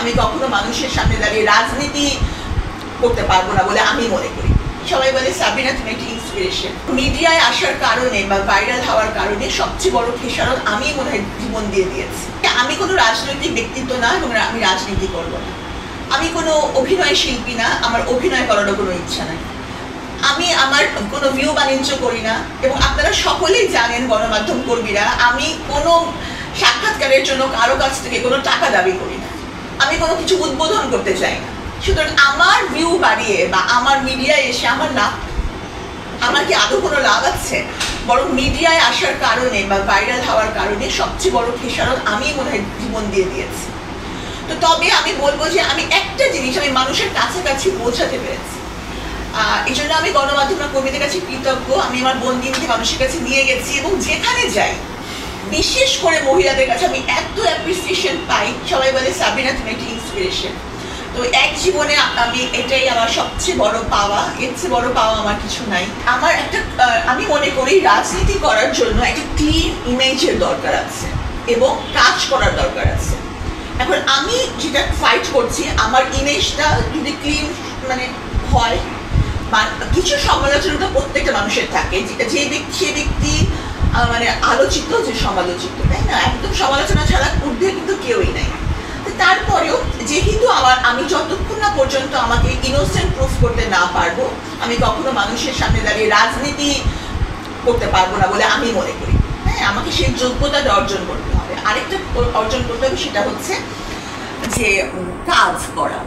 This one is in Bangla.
আমি কখনো মানুষের সামনে দাঁড়িয়ে রাজনীতি করতে পারবো না বলে আমি মনে করি। সবাই বলে সাবিনা তুমি একটা ইন্সপিরেশন। মিডিয়ায় আসার কারণে বা ভাইরাল হওয়ার কারণে সবচেয়ে বড় খেসারত আমি মনে হয় জীবন দিয়ে দিয়েছি। আমি কোনো রাজনৈতিক ব্যক্তিত্ব না এবং আমি রাজনীতি করবো না। আমি কোনো অভিনয় শিল্পী না, আমার অভিনয় করারও কোনো ইচ্ছা নাই। আমি আমার কোনো ভিউ বাণিজ্য করি না এবং আপনারা সকলেই জানেন গণমাধ্যম কর্মীরা, আমি কোনো সাক্ষাৎকারের জন্য কারো কাছ থেকে কোনো টাকা দাবি করি না। আমি কোনো কিছু উদ্বোধন করতে চাই না। সুতরাং আমার ভিউ বাড়িয়ে বা আমার মিডিয়ায় এসে আমার কি আদৌ কোনো লাভ আছে? বরং মিডিয়ায় আসার কারণে বা ভাইরাল হওয়ার কারণে সবচেয়ে বড় খেসারত আমি মনে হয় জীবন দিয়ে দিয়েছি। তো তবে আমি বলবো যে আমি একটা জিনিস আমি মানুষের কাছাকাছি পৌঁছাতে পেরেছি। এই জন্য আমি গণমাধ্যম কর্মীদের কাছে কৃতজ্ঞ। আমি আমার বন্দিকে মানুষের কাছে নিয়ে গেছি এবং যেখানে যাই বিশেষ করে মহিলাদের কাছে আমি এত অ্যাপ্রিসিয়েশন পাই। সবাই বলে সাবিনা তুমি একটা ইন্সপিরেশন। তো এক জীবনে আমি এটাই আমার সবচেয়ে বড় পাওয়া, এর চেয়ে বড় পাওয়া আমার কিছু নাই। আমার আমি মনে করি রাজনীতি করার জন্য একটা ক্লিন ইমেজের দরকার আছে এবং কাজ করার দরকার আছে। এখন আমি যেটা ফাইট করছি আমার ইমেজটা যদি ক্লিন হয়, কিছু সমালোচনা তো প্রত্যেকটা মানুষের থাকে, সে ব্যক্তি আলোচিত যে সমালোচিত, তাই না? একদম সমালোচনা ছাড়া ঊর্ধ্বে কিন্তু কেউই নাই। তারপরেও যেহেতু আমি যতক্ষণ না পর্যন্ত আমাকে ইনোসেন্ট প্রুফ করতে না পারবো আমি কখনো মানুষের সামনে দাঁড়িয়ে রাজনীতি করতে পারবো না বলে আমি মনে করি। হ্যাঁ, আমাকে সেই যোগ্যতাটা অর্জন করতে হবে। আরেকটা অর্জন করতে হবে, সেটা হচ্ছে যে কাজ করা।